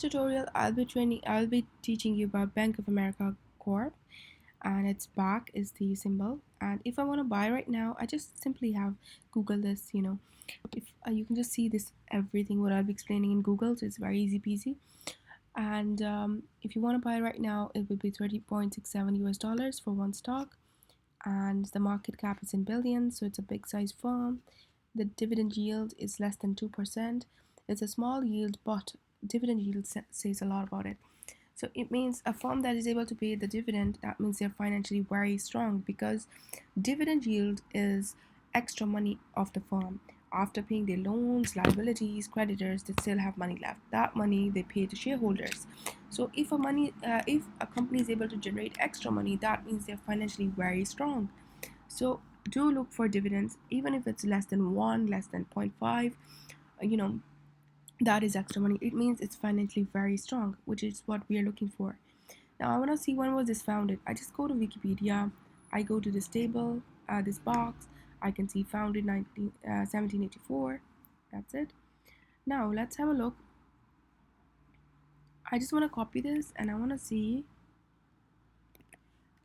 Tutorial I'll be teaching you about Bank of America Corp, and its back is the symbol. And if I want to buy right now, I just simply have Google this, if you can just see this everything what I'll be explaining in Google, so it's very easy peasy. And if you want to buy right now, it will be 30.67 US dollars for one stock, and the market cap is in billions, so it's a big size firm. The dividend yield is less than 2%. It's a small yield, but dividend yield says a lot about it. So it means a firm that is able to pay the dividend, that means they're financially very strong, because dividend yield is extra money of the firm. After paying their loans, liabilities, creditors, they still have money left. That money they pay to shareholders. So if a company is able to generate extra money, that means they're financially very strong. So do look for dividends, even if it's less than 1, less than 0.5, you know, that is extra money. It means it's financially very strong, which is what we are looking for. Now I want to see when was this founded. I just go to Wikipedia, I go to this table, this box, I can see founded 1784. That's it. Now let's have a look. I just want to copy this and I want to see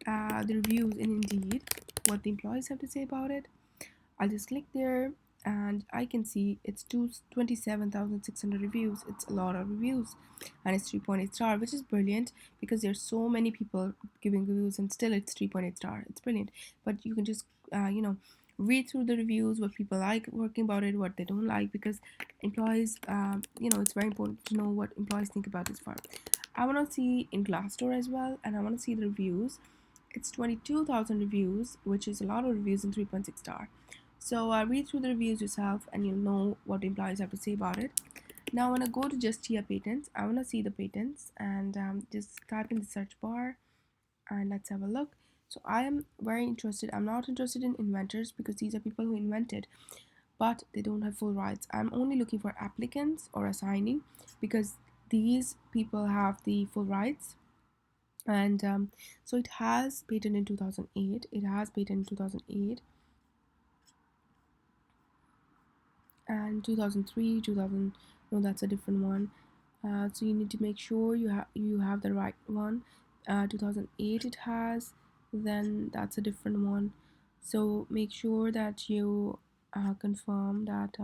the reviews in Indeed, what the employees have to say about it. I'll just click there and I can see it's 27,600 reviews. It's a lot of reviews, and it's 3.8 star, which is brilliant because there's so many people giving reviews and still it's 3.8 star. It's brilliant. But you can just read through the reviews, what people like working about it, what they don't like, because employees, it's very important to know what employees think about this farm. I want to see in Glassdoor as well, and I want to see the reviews. It's 22,000 reviews, which is a lot of reviews, in 3.6 star. So read through the reviews yourself and you'll know what the employees have to say about it. Now I want to go to just here patents. I want to see the patents, and just type in the search bar and let's have a look. So I am very interested. I'm not interested in inventors because these are people who invented, but they don't have full rights. I'm only looking for applicants or assignee because these people have the full rights. And so it has patent in 2008. It has patent in 2008 and 2003, 2000. No, that's a different one. So you need to make sure you have the right one. 2008 it has, then that's a different one. So make sure that you confirm that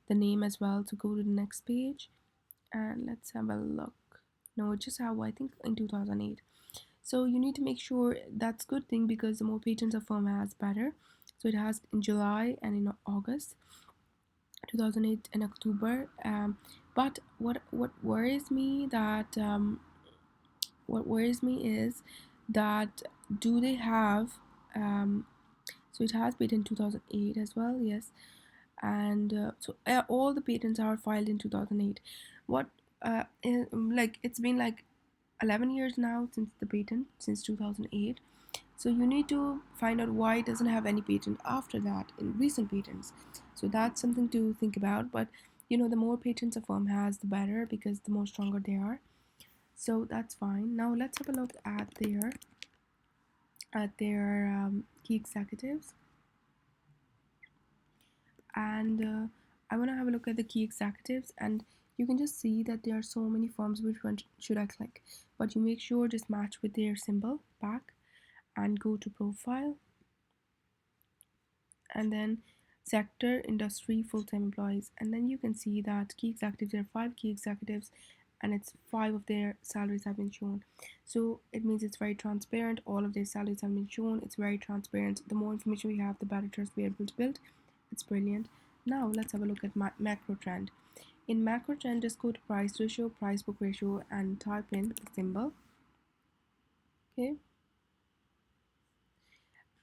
the name as well. So go to the next page and let's have a look. No, it just have, I think, in 2008. So you need to make sure. That's good thing because the more patents a firm has, better. So it has in July and in August 2008 and October. But what worries me is that do they have so it has patent in 2008 as well, yes. And all the patents are filed in 2008. What like it's been like 11 years now since the patent, since 2008. So you need to find out why it doesn't have any patent after that in recent patents. So that's something to think about. But the more patents a firm has, the better, because the more stronger they are. So that's fine. Now let's have a look at their key executives, and I want to have a look at the key executives, and you can just see that there are so many firms. Which one should I click? But you make sure just match with their symbol back and go to profile, and then sector, industry, full-time employees, and then you can see that key executives, there are 5 key executives, and it's 5 of their salaries have been shown. So it means it's very transparent. All of their salaries have been shown. It's very transparent. The more information we have, the better trust we're able to build. It's brilliant. Now let's have a look at macro trend. In macro trend, just go to price ratio, price book ratio, and type in the symbol. Okay,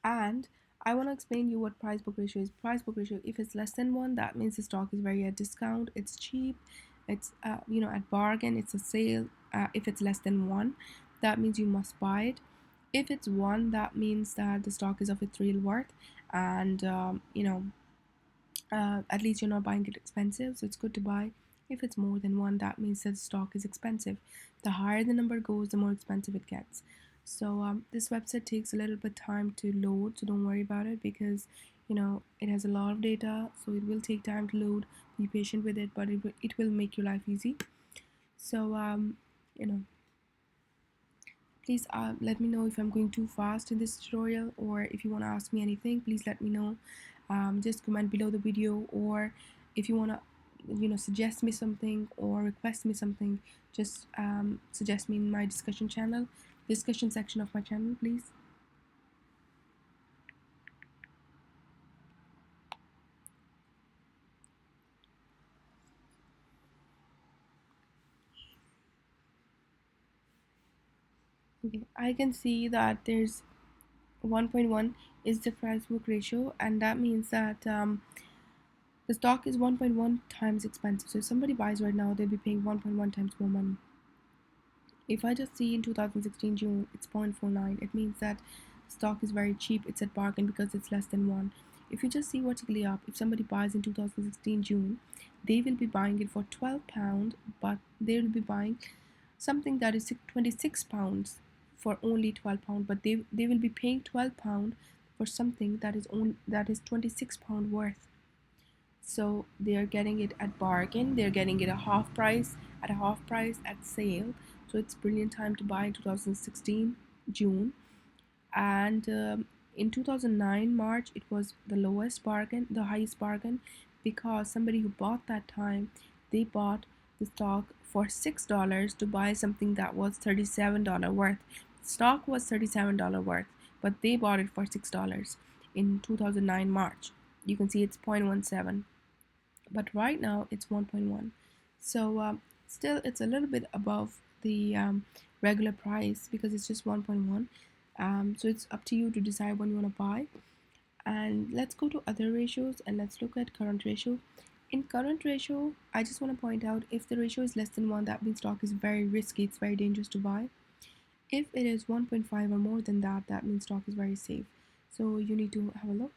and I want to explain you what price book ratio is. Price book ratio, if it's less than 1, that means the stock is very at discount, it's cheap, it's at bargain, it's a sale. If it's less than 1, that means you must buy it. If it's 1, that means that the stock is of its real worth, and at least you're not buying it expensive, so it's good to buy. If it's more than 1, that means that the stock is expensive. The higher the number goes, the more expensive it gets. So this website takes a little bit time to load, so don't worry about it, because it has a lot of data, so it will take time to load. Be patient with it, but it will make your life easy. So you know, please let me know if I'm going too fast in this tutorial, or if you want to ask me anything, please let me know. Just comment below the video, or if you want to suggest me something or request me something, just suggest me in my discussion section of my channel, please. Okay, I can see that there's 1.1 is the price book ratio, and that means that the stock is 1.1 times expensive. So if somebody buys right now, they'll be paying 1.1 times more money. If I just see in 2016 June, it's 0.49. It means that stock is very cheap. It's at bargain because it's less than one. If you just see vertically up, if somebody buys in 2016 June, they will be buying it for £12, but they will be buying something that is £26 for only £12, but they will be paying £12 for something that is £26 worth. So they are getting it at bargain. They're getting it at a half price at sale. So it's brilliant time to buy in 2016 June. And in 2009 March, it was the highest bargain, because somebody who bought that time, they bought the stock for $6 to buy something that was $37 worth. Stock was $37 worth, but they bought it for $6 in 2009 March. You can see it's 0.17, but right now it's 1.1. So still it's a little bit above the regular price, because it's just 1.1. So it's up to you to decide when you want to buy. And let's go to other ratios and let's look at current ratio. In current ratio, I just want to point out, if the ratio is less than 1, that means stock is very risky, it's very dangerous to buy. If it is 1.5 or more than that, that means stock is very safe. So you need to have a look.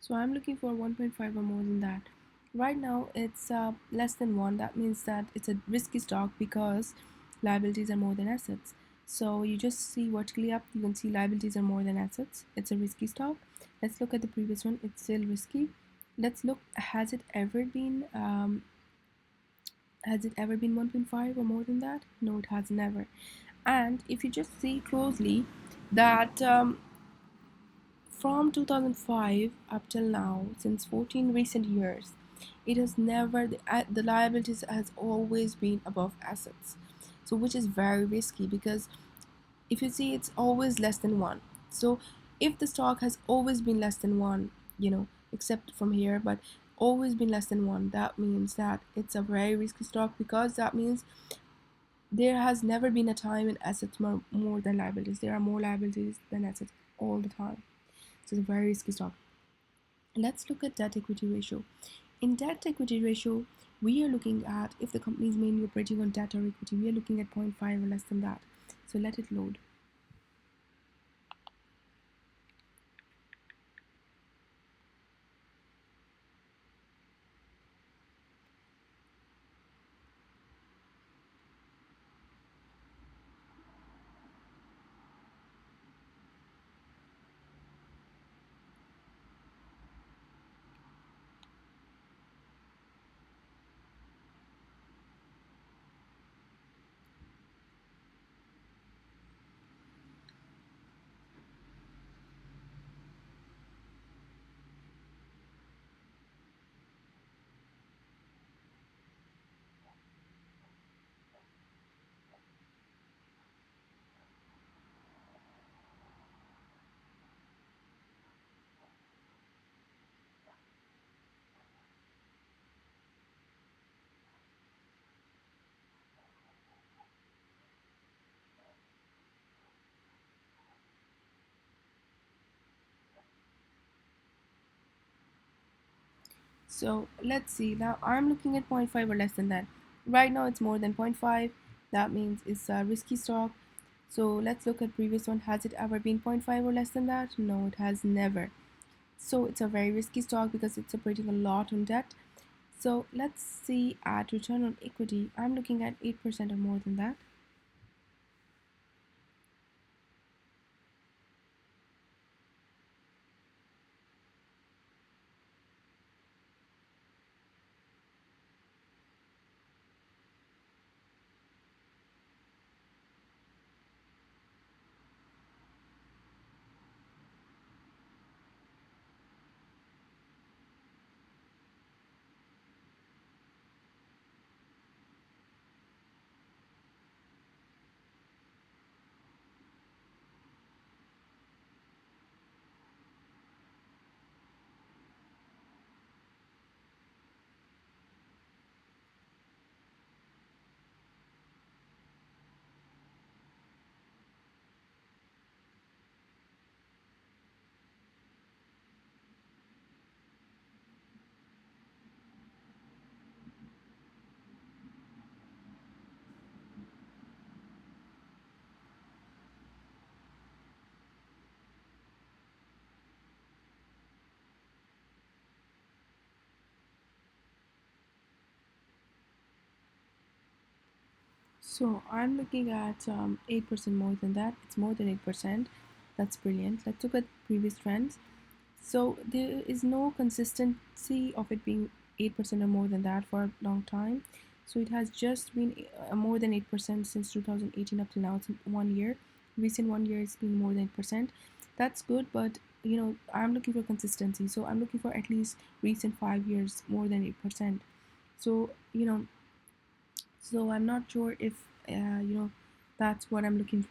So I'm looking for 1.5 or more than that. Right now it's less than 1. That means that it's a risky stock, because liabilities are more than assets. So you just see vertically up, you can see liabilities are more than assets. It's a risky stock. Let's look at the previous one. It's still risky. Let's look, has it ever been 1.5 or more than that? No, it has never. And if you just see closely that from 2005 up till now, since 14 recent years, it has never, the liabilities has always been above assets. So which is very risky, because if you see, it's always less than 1. So if the stock has always been less than 1, except from here, but always been less than 1, that means that it's a very risky stock, because that means there has never been a time in assets more than liabilities. There are more liabilities than assets all the time. So it's a very risky stock. Let's look at debt equity ratio. In debt equity ratio, we are looking at, if the company is mainly operating on debt or equity, we are looking at 0.5 or less than that. So let it load. So let's see. Now I'm looking at zero point 0.5 or less than that. Right now it's more than zero point 0.5. That means it's a risky stock. So let's look at previous one. Has it ever been zero point 0.5 or less than that? No, it has never. So it's a very risky stock because it's operating a lot on debt. So let's see at return on equity. I'm looking at 8% or more than that. So I'm looking at 8% more than that. It's more than 8%. That's brilliant. Let's look at previous trends. So there is no consistency of it being 8% or more than that for a long time. So it has just been more than 8% since 2018 up till now. It's 1 year. Recent 1 year it's been more than 8%. That's good, but I'm looking for consistency. So I'm looking for at least recent 5 years more than 8%. So so I'm not sure if that's what I'm looking for.